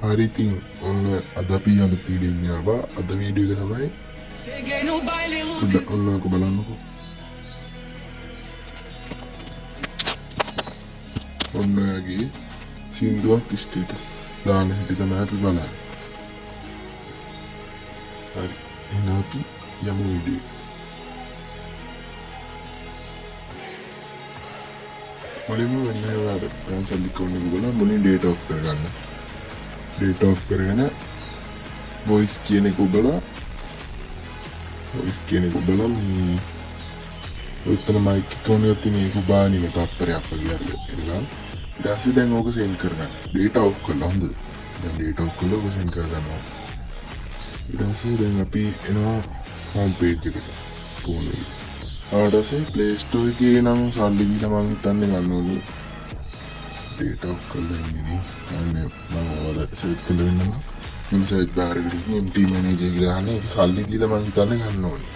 හරි ඉතින් ඔන්න අද අපි අලුත් වීඩියෝ එකක් ආවා. අද වීඩියෝ එක තමයි ඔන්න ඔක බලන්නකෝ. ඔන්න ඔයගේ සින්දුවක් ස්ටේටස් දාන හැටි තමයි අපි බලන්නේ. හරි එහෙනම් අපි යමු වීඩියෝ. මුලින්ම වෙන්නේ වල පැන්සල් ඉක්කොන් එක බලන්න මුලින් ඩේටා ඔෆ් කරගන්න. ඩේටා ඔෆ් කරගෙන වොයිස් කියන එක ඔබලා මේ ඔතන මයික් එකෝන එකක් තියෙන ඒක බානින තත්පරයක් වගේ හරි එනවා. ඊට පස්සේ දැන් ඕක සෙන්ඩ් කරගන්න. ඩේටා ඔෆ් කළා හොඳද? දැන් ඩේටා ඔෆ් කළා ඕක සෙන්ඩ් කරගන්නවා. ඊට පස්සේ දැන් අපි එනවා හෝම් පේජ් එකට. ෆෝන් එකේ. ඊට පස්සේ ප්ලේ ස්ටෝර් එකේ නම් සල්ලි දීලා මම හිතන්නේ ගන්න ඕනේ. ඩේටා ඔෆ් කළා ඉන්නේ. අනේ මම වල සෙට් කරලා ඉන්නවා. ඉන්සයිඩ් බාර් එකට MT මැනේජර් කියලා අහන්නේ ඒක සල්ලි දීලා මම හිතන්නේ ගන්න ඕනේ.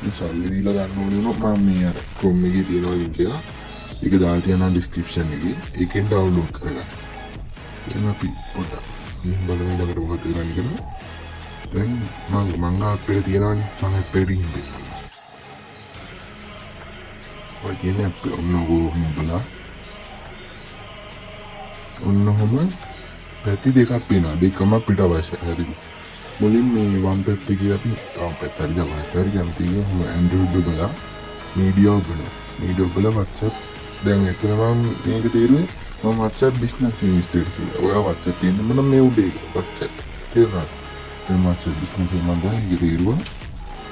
මේ සල්ලි දීලා ගන්න ඕනේ නෝ මම මේ අර Chrome එකේ තියෙන link එක. ඒක දාලා තියෙනවා description එකේ. ඒකෙන් download කරගන්න. දැන් අපි පොඩ්ඩක් බලමු ඊළඟට මොකද කරන්නේ කියලා. දැන් මම අපේ තියෙනවානේ මම අපේ ඉන්නේ. ඔය තියෙන අපේ ඔන්න බලලා ඔන්නෝම පැති දෙකක් පේනවා. දෙකම අපිට අවශ්‍යයි. හරිද? මුලින් මේ වම් පැත්තේ ගිය අපි පැත්ත හරි ජවහරි කැමති ගියම Android බලලා මීඩියා බලනවා. මීඩියා බලලා WhatsApp දැන් එතන මම මේක තේරුවේ මම WhatsApp business ස්ටේටස් එක. ඔය WhatsApp එකෙන් මම මේ උඩේ WhatsApp තේරුණා. දැන් WhatsApp business එක මම දැන් ඒක තේරුවා.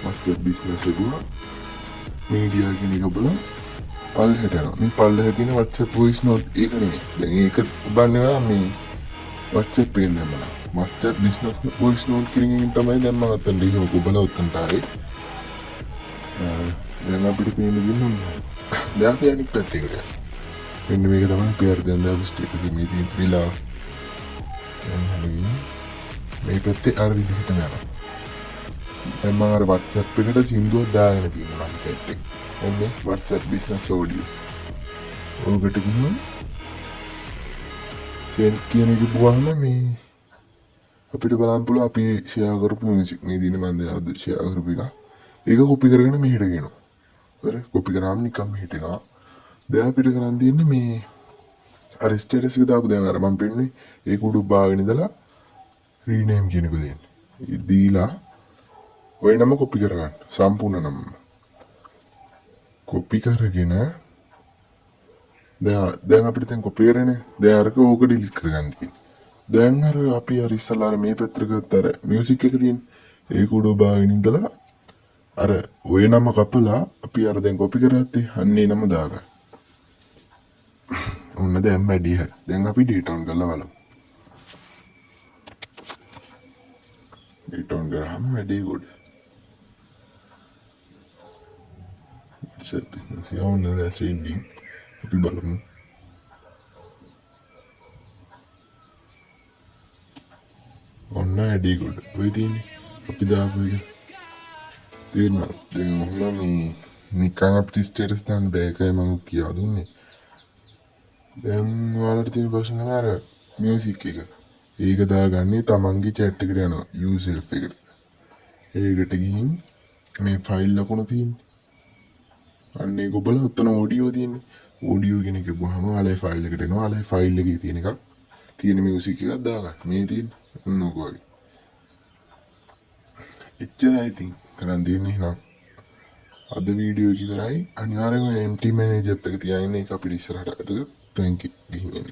WhatsApp business එක මීඩියා කියන එක බලලා පල්ලෙහාට යනවා. මේ පල්ලෙහා තියෙන WhatsApp voice note ඒක නෙමෙයි. දැන් ඒක ඔබන්නේ මේ WhatsApp එකෙන් දැම්මම WhatsApp business voice note කියන එකෙන් තමයි දැන් මම අතන ලියුම ඔබලා උත්තන්ට ආවේ. දැන් අපිට පේන්න දෙන්නේ දැන් අපි අනිත් පැත්තට යනවා. මෙන්න මේක තමයි අපි අර දැන් දාපු ස්ටේටස් එකේ මේ තියෙන විලා. මේ පැත්තේ අර විදිහට යනවා. දැන් මම අර WhatsApp එකට සින්දුවක් දාගෙන තියෙනවා නම් chat එක. එන්නේ WhatsApp business audio. ඕකට ගිහින් සෙන්ඩ් කියන එක බුවාම මේ අපිට බලන්න පුළුවන් අපි ෂෙයා කරපු මියුසික් මේ දිනේ මම දැන් ෂෙයා කරපු එක. ඒක කොපි කරගෙන මෙහෙට ගෙනවා. හරි කොපි කරාම නිකන් මෙහෙට එනවා. දැන් අපිට කරන් තියෙන්නේ මේ අර ස්ටේටස් එක දාපු දැන් අර මම පෙන්නේ ඒක උඩු බාගෙන ඉඳලා රීනේම් කියන එක දෙන්න. දීලා ඔය නම කොපි කරගන්න. සම්පූර්ණ නම. කොපි කරගෙන දැන් අපිට දැන් කොපි කරන්නේ දැන් අරක ඕක ඩිලීට් කරගන්න තියෙන්නේ. දැන් අර අපි අර ඉස්සලා මේ පැත්තට ගත්ත අර මියුසික් එක තියෙන ඒක උඩ බාගෙන ඉඳලා අර ඔය නම කපලා අපි අර දැන් කොපි කරගත්තේ අන්නේ නම දාගන්න. ඔන්න දැන් වැඩි හරි. දැන් අපි ඩේටා ඔන් කරලා බලමු. ඩේටා ඔන් කරාම වැඩි ගොඩ. WhatsApp business යවන්න දැන් සෙන්ඩින් අපි බලමු. ඔන්න වැඩි ගොඩ. ඔය තියෙන්නේ අපි දාපු එක. තේරුණා. දැන් මොහොම මේ නිකන් අපිට ස්ටේටස් දාන්න බෑ ඒකයි මම කියලා දුන්නේ. දැන් ඔයාලට තියෙන ප්‍රශ්න තමයි අර මියුසික් එක. ඒක දාගන්නේ තමන්ගේ chat එකට යනවා yourself එකට. ඒකට ගිහින් මේ ෆයිල් ලකුණ තියෙන්නේ. අන්න ඒක ඔබලා උතන ඔඩියෝ තියෙන්නේ. ඔඩියෝ කියන එක ගිහම ඔයාලේ ෆයිල් එකට එනවා. ඔයාලේ ෆයිල් එකේ තියෙන එකක් තියෙන මියුසික් එකක් දාගන්න. මේ තියෙන්නේ ඔන්න ඔක වගේ. එච්චරයි ඉතින් කරන් තියෙන්නේ නම් අද වීඩියෝ එක ඉවරයි. අනිවාර්යෙන්ම MT මැනේජර් එක තියාගෙන ඒක අපිට ඉස්සරහට අදට thank you ගිහින් එන්න.